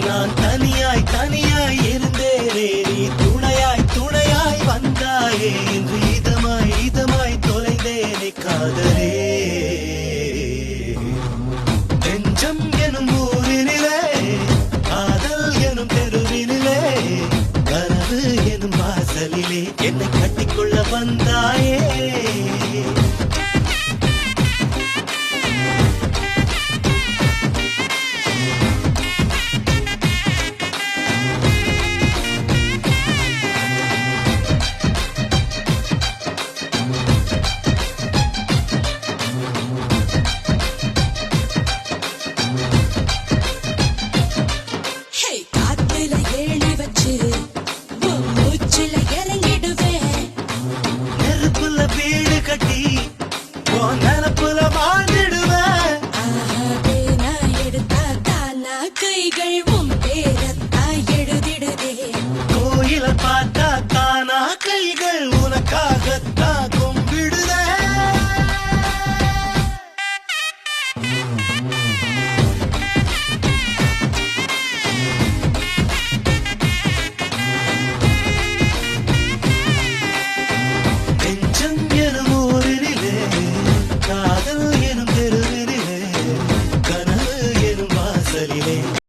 நான் தனியாய் தனியாய் இருந்தேனே நீ துணையாய் துணையாய் வந்தாயே இன்று இதமாய் இதமாய் தொலைந்தேனே காதலே நெஞ்சம் எனும் ஊரினிலே காதல் எனும் தெருவினிலே கனவு எனும் வாசலிலே என்னை கட்டிக்கொள்ள வந்தாயே வீடு கட்டி நினப்புல வாழ்ந்துடுவேன் கைகள் உன் பேரத்தா எழுதிடுதே கோயில பார்த்தா தானா கைகள்